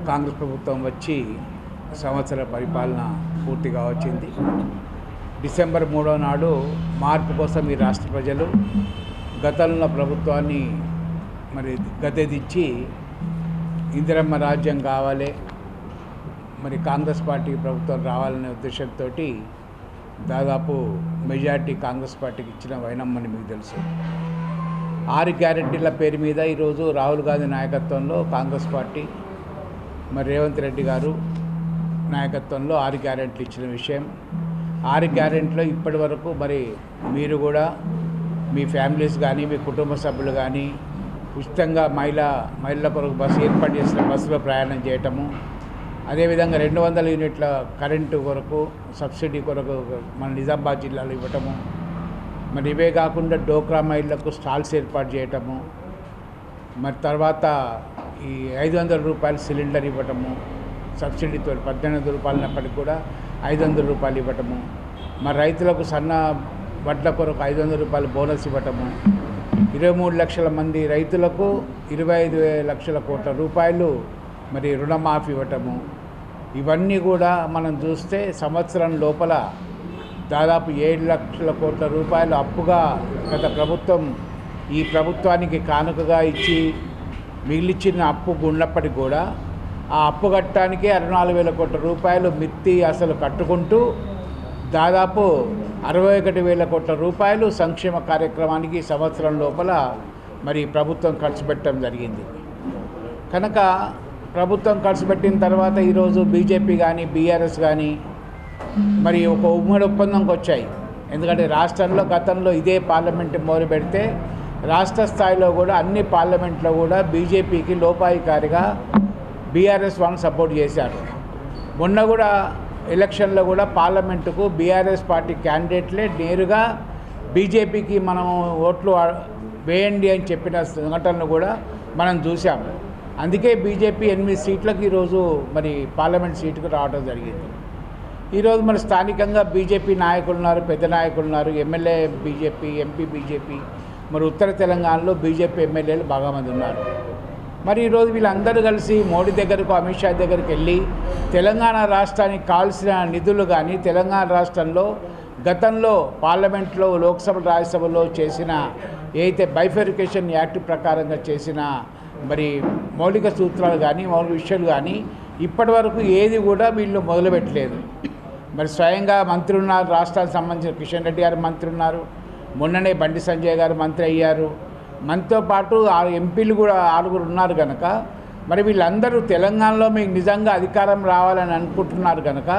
కాంగ్రెస్ ప్రభుత్వం వచ్చి సంవత్సర పరిపాలన పూర్తిగా వచ్చింది. డిసెంబర్ 3వ నాడు మార్పు కోసం ఈ రాష్ట్ర ప్రజలు గతంలో ప్రభుత్వాన్ని గద్దెదించి ఇందిరమ్మ రాజ్యం కావాలి, కాంగ్రెస్ పార్టీ ప్రభుత్వం రావాలనే ఉద్దేశంతో దాదాపు మెజార్టీ కాంగ్రెస్ పార్టీకి ఇచ్చిన వైనమ్మని మీకు తెలుసు. 6 గ్యారెంటీల పేరు మీద ఈరోజు రాహుల్ గాంధీ నాయకత్వంలో కాంగ్రెస్ పార్టీ రేవంత్ రెడ్డి గారు నాయకత్వంలో 6 గ్యారెంటీలు ఇచ్చిన విషయం. 6 గ్యారెంటీలో ఇప్పటి వరకు మీరు కూడా మీ ఫ్యామిలీస్ కానీ మీ కుటుంబ సభ్యులు కానీ ఉచితంగా మహిళల కొరకు బస్సు ఏర్పాటు చేసిన బస్సులో ప్రయాణం చేయటము, అదేవిధంగా 200 యూనిట్ల కరెంటు కొరకు సబ్సిడీ కొరకు మన నిజామాబాద్ జిల్లాలో ఇవ్వటము, ఇవే కాకుండా డోక్రా మహిళలకు స్టాల్స్ ఏర్పాటు చేయటము, తర్వాత ఈ 500 రూపాయల సిలిండర్ ఇవ్వటము, సబ్సిడీతో 18 రూపాయలన్నప్పటికీ కూడా 500 రూపాయలు ఇవ్వటము, రైతులకు సన్న వడ్ల కొరకు 500 రూపాయలు బోనస్ ఇవ్వటము, 23 లక్షల మంది రైతులకు 25 లక్షల కోట్ల రూపాయలు రుణమాఫీ ఇవ్వటము. ఇవన్నీ కూడా మనం చూస్తే సంవత్సరం లోపల దాదాపు 7 లక్షల కోట్ల రూపాయలు అప్పుగా గత ప్రభుత్వం ఈ ప్రభుత్వానికి కానుకగా ఇచ్చి మిగిలిచ్చిన అప్పు ఉన్నప్పటికీ కూడా ఆ అప్పు కట్టడానికే 64,000 కోట్ల రూపాయలు మిత్తి అసలు కట్టుకుంటూ దాదాపు 61,000 కోట్ల రూపాయలు సంక్షేమ కార్యక్రమానికి సంవత్సరం లోపల ప్రభుత్వం ఖర్చు పెట్టడం జరిగింది. కనుక ప్రభుత్వం ఖర్చు పెట్టిన తర్వాత ఈరోజు బీజేపీ కానీ బీఆర్ఎస్ కానీ ఒక ఉమ్మడి ఒప్పందంకి వచ్చాయి. ఎందుకంటే రాష్ట్రంలో గతంలో ఇదే పార్లమెంట్ మొదలు పెడితే రాష్ట్ర స్థాయిలో కూడా అన్ని పార్లమెంట్లో కూడా బీజేపీకి లోపాయికారిగా బీఆర్ఎస్ వాళ్ళని సపోర్ట్ చేశారు. మొన్న కూడా ఎలక్షన్లో కూడా పార్లమెంటుకు బీఆర్ఎస్ పార్టీ క్యాండిడేట్లే నేరుగా బీజేపీకి మనం ఓట్లు వేయండి అని చెప్పిన సంఘటనలు కూడా మనం చూసాము. అందుకే బీజేపీ 8 సీట్లకు ఈరోజు పార్లమెంట్ సీటుకు రావడం జరిగింది. ఈరోజు స్థానికంగా బీజేపీ నాయకులు ఉన్నారు, పెద్ద నాయకులు ఉన్నారు, ఎమ్మెల్యే బీజేపీ, ఎంపీ బీజేపీ, ఉత్తర తెలంగాణలో బీజేపీ ఎమ్మెల్యేలు బాగా మంది ఉన్నారు. ఈరోజు వీళ్ళందరూ కలిసి మోడీ దగ్గరకు, అమిత్ షా దగ్గరికి వెళ్ళి తెలంగాణ రాష్ట్రానికి కావాల్సిన నిధులు కానీ తెలంగాణ రాష్ట్రంలో గతంలో పార్లమెంట్లో లోక్సభ రాజ్యసభలో చేసిన ఏదైతే బైఫర్కేషన్ యాక్ట్ ప్రకారంగా చేసిన మౌలిక సూత్రాలు కానీ మౌలిక విషయాలు కానీ ఇప్పటి వరకు ఏది కూడా వీళ్ళు మొదలుపెట్టలేదు. స్వయంగా మంత్రి ఉన్నారు, రాష్ట్రానికి సంబంధించిన కిషన్ రెడ్డి గారు మంత్రి ఉన్నారు, మొన్ననే బండి సంజయ్ గారు మంత్రి అయ్యారు, మనతో పాటు 6 ఎంపీలు కూడా 6 ఉన్నారు కనుక వీళ్ళందరూ తెలంగాణలో మీకు నిజంగా అధికారం రావాలని అనుకుంటున్నారు కనుక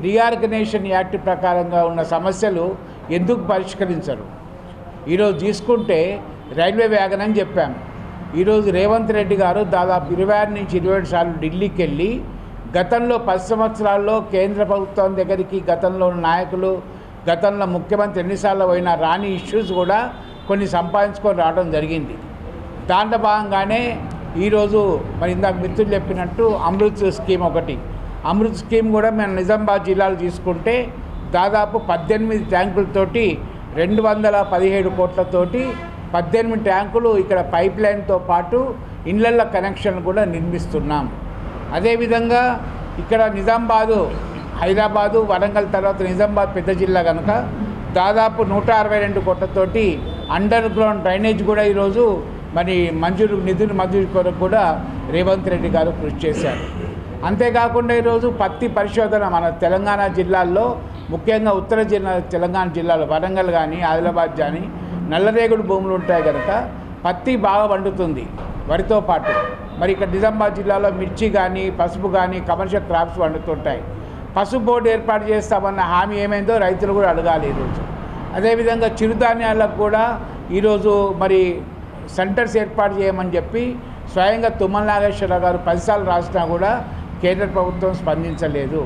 రీఆర్గనైజేషన్ యాక్ట్ ప్రకారంగా ఉన్న సమస్యలు ఎందుకు పరిష్కరించరు? ఈరోజు తీసుకుంటే రైల్వే వ్యాగన్ అని చెప్పాము. ఈరోజు రేవంత్ రెడ్డి గారు దాదాపు 26 నుంచి 27 సార్లు ఢిల్లీకి వెళ్ళి గతంలో 10 సంవత్సరాల్లో కేంద్ర ప్రభుత్వం దగ్గరికి గతంలో నాయకులు గతంలో ముఖ్యమంత్రి ఎన్నిసార్లు పోయినా రాని ఇష్యూస్ కూడా కొన్ని సంపాదించుకొని రావడం జరిగింది. దాంట్లో భాగంగానే ఈరోజు ఇందాక మిత్రులు చెప్పినట్టు అమృత్ స్కీమ్ ఒకటి, అమృత్ స్కీమ్ కూడా మేము నిజామాబాద్ జిల్లాలో తీసుకుంటే దాదాపు 18 ట్యాంకులతోటి 217 కోట్లతోటి 18 ట్యాంకులు ఇక్కడ పైప్ లైన్తో పాటు ఇళ్లల్లో కనెక్షన్ కూడా నిర్మిస్తున్నాం. అదేవిధంగా ఇక్కడ నిజామాబాదు, హైదరాబాదు, వరంగల్ తర్వాత నిజామాబాద్ పెద్ద జిల్లా కనుక దాదాపు 162 కోట్లతోటి అండర్ గ్రౌండ్ డ్రైనేజ్ కూడా ఈరోజు నిధులు మంజూరు కొరకు కూడా రేవంత్ రెడ్డి గారు కృషి చేశారు. అంతేకాకుండా ఈరోజు పత్తి పరిశోధన మన తెలంగాణ జిల్లాల్లో ముఖ్యంగా ఉత్తర తెలంగాణ జిల్లాలో వరంగల్ కానీ ఆదిలాబాద్ కానీ నల్లరేగడి భూములు ఉంటాయి కనుక పత్తి బాగా పండుతుంది వరితో పాటు. ఇక్కడ నిజామాబాద్ జిల్లాలో మిర్చి కానీ పసుపు కానీ కమర్షియల్ క్రాప్స్ పండుతుంటాయి. పసుపు బోర్డు ఏర్పాటు చేస్తామన్న హామీ ఏమైందో రైతులు కూడా అడగాలి ఈరోజు. అదేవిధంగా చిరుధాన్యాలకు కూడా ఈరోజు సెంటర్స్ ఏర్పాటు చేయమని చెప్పి స్వయంగా తుమ్మల నాగేశ్వరరావు గారు 10 సార్లు రాసినా కూడా కేంద్ర ప్రభుత్వం స్పందించలేదు.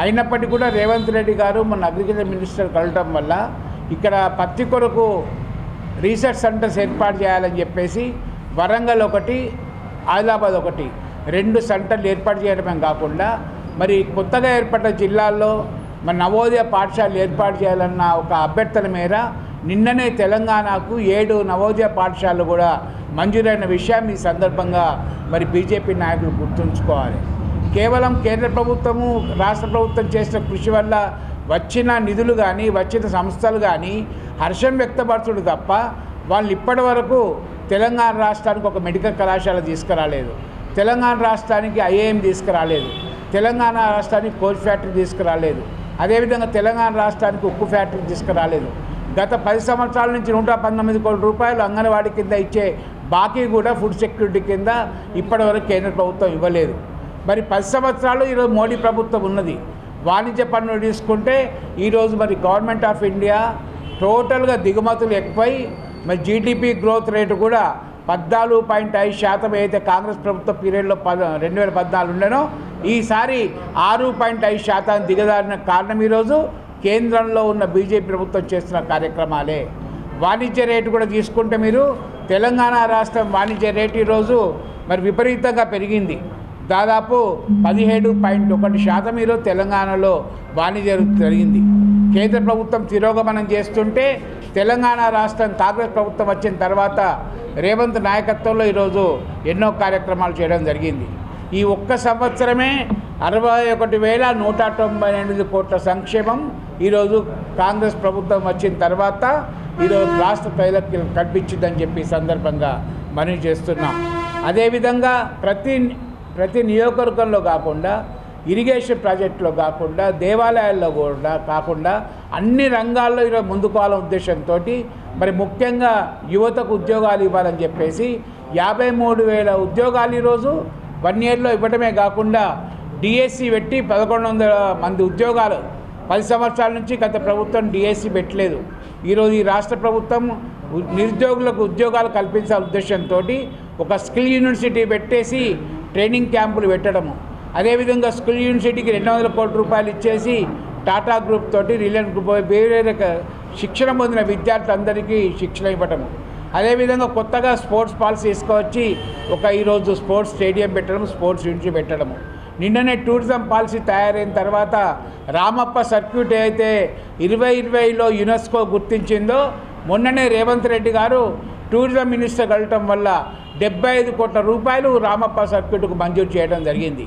అయినప్పటికీ కూడా రేవంత్ రెడ్డి గారు మొన్న అగ్రికల్చర్ మినిస్టర్ కలవటం వల్ల ఇక్కడ పత్తి కొరకు రీసెర్చ్ సెంటర్స్ ఏర్పాటు చేయాలని చెప్పేసి వరంగల్ ఒకటి, ఆదిలాబాద్ ఒకటి 2 సెంటర్లు ఏర్పాటు చేయడమే కాకుండా కొత్తగా ఏర్పడ్డ జిల్లాల్లో నవోదయ పాఠశాలలు ఏర్పాటు చేయాలన్న ఒక అభ్యర్థన మేర నిన్ననే తెలంగాణకు 7 నవోదయ పాఠశాలలు కూడా మంజూరైన విషయం ఈ సందర్భంగా మరి బీజేపీ నాయకులు గుర్తుంచుకోవాలి. కేవలం కేంద్ర ప్రభుత్వము రాష్ట్ర ప్రభుత్వం చేసిన కృషి వల్ల వచ్చిన నిధులు కానీ వచ్చిన సంస్థలు కానీ హర్షం వ్యక్తపరచుడు తప్ప వాళ్ళు ఇప్పటి వరకు తెలంగాణ రాష్ట్రానికి ఒక మెడికల్ కళాశాల తీసుకురాలేదు, తెలంగాణ రాష్ట్రానికి ఐఏఎం తీసుకురాలేదు, తెలంగాణ రాష్ట్రానికి కోచ్ ఫ్యాక్టరీ తీసుకురాలేదు, అదేవిధంగా తెలంగాణ రాష్ట్రానికి ఉక్కు ఫ్యాక్టరీ తీసుకురాలేదు. గత 10 సంవత్సరాల నుంచి 119 కోట్ల రూపాయలు అంగన్వాడీ కింద ఇచ్చే బాకీ కూడా ఫుడ్ సెక్యూరిటీ కింద ఇప్పటివరకు కేంద్ర ప్రభుత్వం ఇవ్వలేదు. మరి 10 సంవత్సరాలు ఈరోజు మోడీ ప్రభుత్వం ఉన్నది. వాణిజ్య పన్నులు తీసుకుంటే ఈరోజు మరి గవర్నమెంట్ ఆఫ్ ఇండియా టోటల్గా దిగుమతులు ఎక్కువై మరి జీడిపి గ్రోత్ రేటు కూడా 14.5% అయితే కాంగ్రెస్ ప్రభుత్వ పీరియడ్లో 2014 ఉండేనో ఈసారి 6.5% దిగజారిన కారణం ఈరోజు కేంద్రంలో ఉన్న బీజేపీ ప్రభుత్వం చేస్తున్న కార్యక్రమాలే. వాణిజ్య రేటు కూడా తీసుకుంటే మీరు తెలంగాణ రాష్ట్రం వాణిజ్య రేటు ఈరోజు మరి విపరీతంగా పెరిగింది. దాదాపు 17.1% ఈరోజు తెలంగాణలో వాణిజ్య జరిగింది. కేంద్ర ప్రభుత్వం తిరోగమనం చేస్తుంటే తెలంగాణ రాష్ట్రం కాంగ్రెస్ ప్రభుత్వం వచ్చిన తర్వాత రేవంత్ నాయకత్వంలో ఈరోజు ఎన్నో కార్యక్రమాలు చేయడం జరిగింది. ఈ ఒక్క సంవత్సరమే 61,198 కోట్ల సంక్షేమం ఈరోజు కాంగ్రెస్ ప్రభుత్వం వచ్చిన తర్వాత ఈరోజు రాష్ట్ర ప్రజలకు కల్పించిందని చెప్పి సందర్భంగా మనవి చేస్తున్నాం. అదేవిధంగా ప్రతి నియోజకవర్గంలో కాకుండా ఇరిగేషన్ ప్రాజెక్టులో కాకుండా దేవాలయాల్లో కూడా కాకుండా అన్ని రంగాల్లో ఈరోజు ముందుకోవాలనే ఉద్దేశంతో మరి ముఖ్యంగా యువతకు ఉద్యోగాలు ఇవ్వాలని చెప్పేసి 53,000 ఉద్యోగాలు ఈరోజు 1 ఇయర్లో ఇవ్వడమే కాకుండా డిఎస్సి పెట్టి 1,100 మంది ఉద్యోగాలు 10 సంవత్సరాల నుంచి గత ప్రభుత్వం డిఎస్సి పెట్టలేదు. ఈరోజు ఈ రాష్ట్ర ప్రభుత్వం నిరుద్యోగులకు ఉద్యోగాలు కల్పించాల ఉద్దేశంతో ఒక స్కిల్ యూనివర్సిటీ పెట్టేసి ట్రైనింగ్ క్యాంపులు పెట్టడము, అదేవిధంగా స్కిల్ యూనివర్సిటీకి 200 కోట్ల రూపాయలు ఇచ్చేసి టాటా గ్రూప్ తోటి రిలయన్స్ గ్రూప్ వేరే శిక్షణ పొందిన విద్యార్థులందరికీ శిక్షణ ఇవ్వటము, అదేవిధంగా కొత్తగా స్పోర్ట్స్ పాలసీ తీసుకొచ్చి ఈరోజు స్పోర్ట్స్ స్టేడియం పెట్టడం, స్పోర్ట్స్ యూనివర్సిటీ పెట్టడము. నిన్ననే టూరిజం పాలసీ తయారైన తర్వాత రామప్ప సర్క్యూట్ అయితే 2020లో యునెస్కో గుర్తించిందో మొన్ననే రేవంత్ రెడ్డి గారు టూరిజం మినిస్టర్ కలవటం వల్ల 75 కోట్ల రూపాయలు రామప్ప సర్క్యూట్కు మంజూరు చేయడం జరిగింది.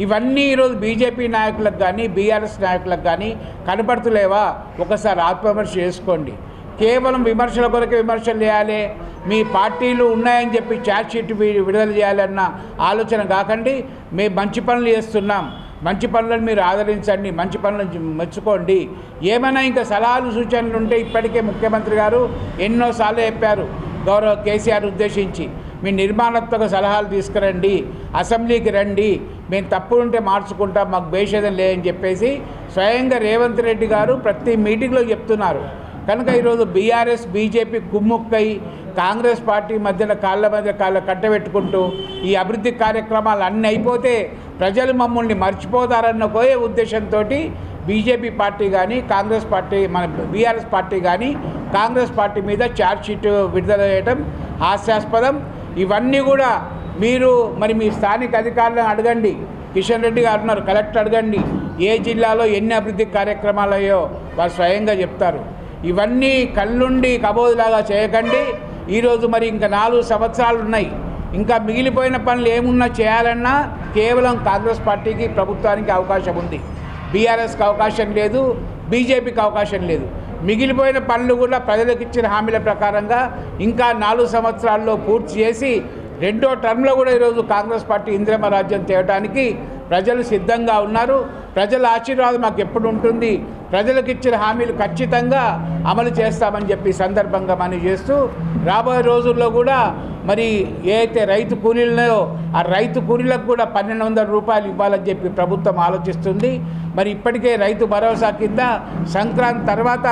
ఇవన్నీ ఈరోజు బీజేపీ నాయకులకు కానీ బీఆర్ఎస్ నాయకులకు కానీ కనపడుతులేవా? ఒకసారి ఆత్మవిమర్శ చేసుకోండి. కేవలం విమర్శల కొరకే విమర్శలు చేయాలి, మీ పార్టీలు ఉన్నాయని చెప్పి ఛార్జ్ షీట్ విడుదల చేయాలన్న ఆలోచన కాకండి. మేము మంచి పనులు చేస్తున్నాం, మంచి పనులను మీరు ఆదరించండి, మంచి పనులను మెచ్చుకోండి. ఏమైనా ఇంకా సలహాలు సూచనలు ఉంటే ఇప్పటికే ముఖ్యమంత్రి గారు ఎన్నోసార్లు చెప్పారు గౌరవ కేసీఆర్ ఉద్దేశించి, మీ నిర్మాణాత్మక సలహాలు తీసుకురండి, అసెంబ్లీకి రండి, మేము తప్పులు ఉంటే మార్చుకుంటాం, మాకు భేషేదం లేదని చెప్పేసి స్వయంగా రేవంత్ రెడ్డి గారు ప్రతి మీటింగ్లో చెప్తున్నారు. కనుక ఈరోజు బీఆర్ఎస్ బీజేపీ కుమ్ముక్కై కాంగ్రెస్ పార్టీ మధ్య కాళ్ళ కట్టబెట్టుకుంటూ ఈ అభివృద్ధి కార్యక్రమాలు అన్నీ అయిపోతే ప్రజలు మమ్మల్ని మర్చిపోతారన్న కోయే ఉద్దేశంతో బీజేపీ పార్టీ కానీ కాంగ్రెస్ పార్టీ మన బీఆర్ఎస్ పార్టీ కానీ కాంగ్రెస్ పార్టీ మీద ఛార్జ్ షీట్ విడుదల చేయడం హాస్యాస్పదం. ఇవన్నీ కూడా మీరు మరి మీ స్థానిక అధికారులను అడగండి. కిషన్ రెడ్డి గారు ఉన్నారు, కలెక్టర్ అడగండి, ఏ జిల్లాలో ఎన్ని అభివృద్ధి కార్యక్రమాలు అయ్యో వారు స్వయంగా చెప్తారు. ఇవన్నీ కళ్ళుండి కబోదులాగా చేయకండి. ఈరోజు మరి ఇంకా 4 సంవత్సరాలు ఉన్నాయి, ఇంకా మిగిలిపోయిన పనులు ఏమున్నా చేయాలన్నా కేవలం కాంగ్రెస్ పార్టీకి ప్రభుత్వానికి అవకాశం ఉంది, బీఆర్ఎస్కి అవకాశం లేదు, బీజేపీకి అవకాశం లేదు. మిగిలిపోయిన పనులు కూడా ప్రజలకు ఇచ్చిన హామీల ప్రకారంగా ఇంకా 4 సంవత్సరాల్లో పూర్తి చేసి 2వ టర్మ్లో కూడా ఈరోజు కాంగ్రెస్ పార్టీ ఇందిరమ్మ రాజ్యం తేవడానికి ప్రజలు సిద్ధంగా ఉన్నారు. ప్రజల ఆశీర్వాదం మాకు ఎప్పుడు ఉంటుంది, ప్రజలకు ఇచ్చిన హామీలు ఖచ్చితంగా అమలు చేస్తామని చెప్పి సందర్భంగా మనం చేస్తూ రాబోయే రోజుల్లో కూడా మరి ఏదైతే రైతు కూలీలనో ఆ రైతు కూలీలకు కూడా 1,200 రూపాయలు ఇవ్వాలని చెప్పి ప్రభుత్వం ఆలోచిస్తుంది. మరి ఇప్పటికే రైతు భరోసా కింద సంక్రాంతి తర్వాత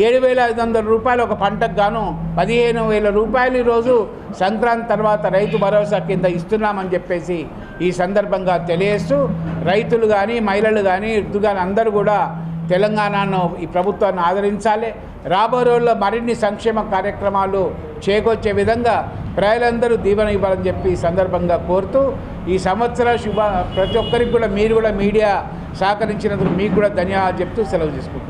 7,500 రూపాయలు ఒక పంటకు గాను 15,000 రూపాయలు ఈరోజు సంక్రాంతి తర్వాత రైతు భరోసా కింద ఇస్తున్నామని చెప్పేసి ఈ సందర్భంగా తెలియజేస్తూ రైతులు కానీ మహిళలు కానీ కానీ అందరూ కూడా తెలంగాణను ఈ ప్రభుత్వాన్ని ఆదరించాలి. రాబోయే రోజుల్లో మరిన్ని సంక్షేమ కార్యక్రమాలు చేకూర్చే విధంగా ప్రజలందరూ దీవెన ఇవ్వాలని చెప్పి ఈ సందర్భంగా కోరుతూ ఈ సంవత్సర ప్రతి ఒక్కరికి కూడా మీరు కూడా మీడియా సహకరించినందుకు మీకు కూడా ధన్యవాదాలు చెప్తూ సెలవు తీసుకుంటాం.